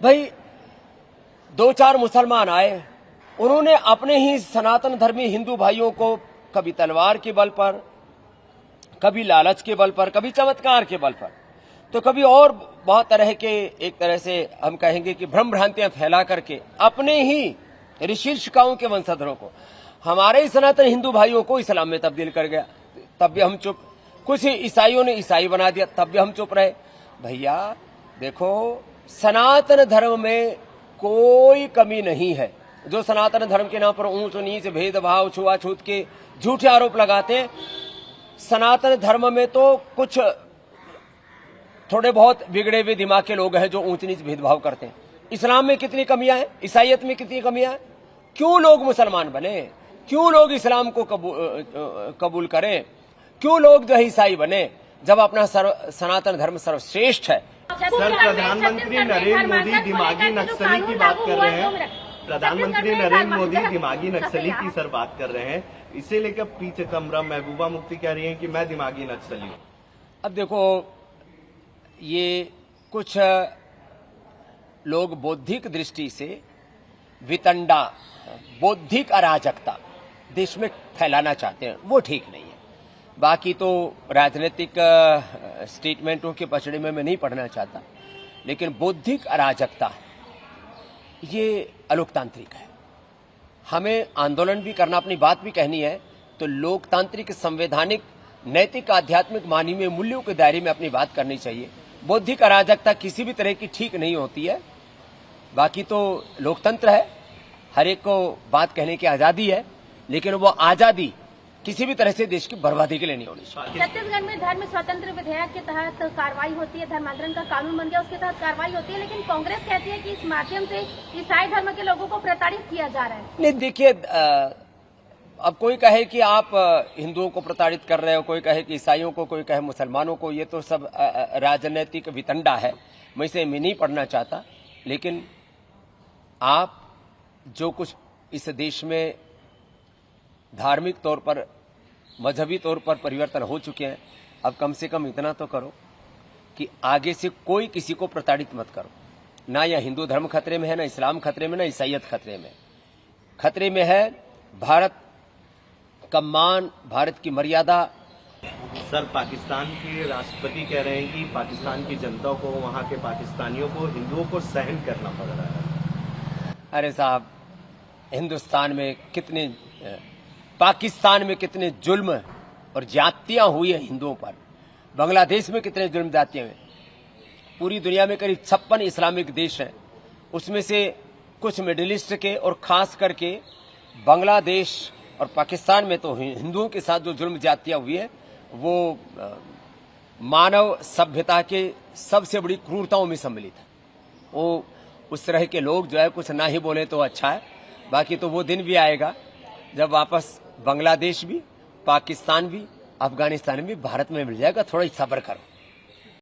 भाई 2-4 मुसलमान आए, उन्होंने अपने ही सनातन धर्मी हिंदू भाइयों को कभी तलवार के बल पर, कभी लालच के बल पर, कभी चमत्कार के बल पर, तो कभी और बहुत तरह के, एक तरह से हम कहेंगे कि भ्रम भ्रांतियां फैला करके अपने ही ऋषि ऋषिकाओं के वंशधरों को, हमारे ही सनातन हिंदू भाइयों को इस्लाम में तब्दील कर गया। तब भी हम चुप। कुछ ईसाइयों ने ईसाई बना दिया, तब भी हम चुप रहे। भैया देखो, सनातन धर्म में कोई कमी नहीं है। जो सनातन धर्म के नाम पर ऊंच नीच, भेदभाव, छुआछूत के झूठे आरोप लगाते हैं, सनातन धर्म में तो कुछ थोड़े बहुत बिगड़े हुए दिमाग के लोग हैं जो ऊंच नीच भेदभाव करते हैं। इस्लाम में कितनी कमियां हैं, ईसाइयत में कितनी कमियां हैं? क्यों लोग मुसलमान बने? क्यों लोग इस्लाम को कबूल करें? क्यों लोग जो है ईसाई बने, जब अपना सनातन धर्म सर्वश्रेष्ठ है? सर, प्रधानमंत्री नरेंद्र मोदी दिमागी नक्सली की बात कर रहे हैं। प्रधानमंत्री नरेंद्र मोदी दिमागी नक्सली की सर बात कर रहे हैं। इसे लेकर पीछे कमरा महबूबा मुफ्ती कह रही हैं कि मैं दिमागी नक्सली हूं। अब देखो, ये कुछ लोग बौद्धिक दृष्टि से वितंडा, बौद्धिक अराजकता देश में फैलाना चाहते हैं, वो ठीक नहीं है। बाकी तो राजनीतिक स्टेटमेंटों के पचड़े में मैं नहीं पढ़ना चाहता, लेकिन बौद्धिक अराजकता ये अलोकतांत्रिक है। हमें आंदोलन भी करना, अपनी बात भी कहनी है, तो लोकतांत्रिक, संवैधानिक, नैतिक, आध्यात्मिक, मानवीय मूल्यों के दायरे में अपनी बात करनी चाहिए। बौद्धिक अराजकता किसी भी तरह की ठीक नहीं होती है। बाकी तो लोकतंत्र है, हर एक को बात कहने की आजादी है, लेकिन वो आजादी किसी भी तरह से देश की बर्बादी के लिए नहीं होनी चाहिए। छत्तीसगढ़ में धर्म स्वतंत्र विधेयक के तहत कार्रवाई होती है, धर्मांतरण का कानून बन गया, उसके तहत कार्रवाई होती है, लेकिन कांग्रेस कहती है कि इस माध्यम से ईसाई धर्म के लोगों को प्रताड़ित किया जा रहा है। नहीं, देखिए, अब कोई कहे कि आप हिंदुओं को प्रताड़ित कर रहे हो, कोई कहे कि ईसाइयों को, कोई कहे मुसलमानों को, ये तो सब राजनीतिक वितंडा है। मैं इसे नहीं पढ़ना चाहता, लेकिन आप जो कुछ इस देश में धार्मिक तौर पर, मजहबी तौर पर परिवर्तन हो चुके हैं, अब कम से कम इतना तो करो कि आगे से कोई किसी को प्रताड़ित मत करो। ना यह हिंदू धर्म खतरे में है, ना इस्लाम खतरे में, ना ईसाइयत खतरे में। खतरे में है भारत का मान, भारत की मर्यादा। सर, पाकिस्तान के राष्ट्रपति कह रहे हैं कि पाकिस्तान की जनता को, वहां के पाकिस्तानियों को, हिंदुओं को सहन करना पड़ रहा है। अरे साहब, हिंदुस्तान में कितने, पाकिस्तान में कितने जुल्म और ज्यादतियां हुई है हिंदुओं पर, बांग्लादेश में कितने जुल्म ज्यादतियां हुई। पूरी दुनिया में करीब 56 इस्लामिक देश हैं, उसमें से कुछ मिडिल ईस्ट के और खास करके बांग्लादेश और पाकिस्तान में तो हिंदुओं के साथ जो जुल्म ज्यादतियां हुई है, वो मानव सभ्यता के सबसे बड़ी क्रूरताओं में सम्मिलित है। वो उस तरह के लोग जो है कुछ ना ही बोले तो अच्छा है। बाकी तो वो दिन भी आएगा जब वापस बांग्लादेश भी, पाकिस्तान भी, अफगानिस्तान भी भारत में मिल जाएगा। थोड़ा सब्र करो।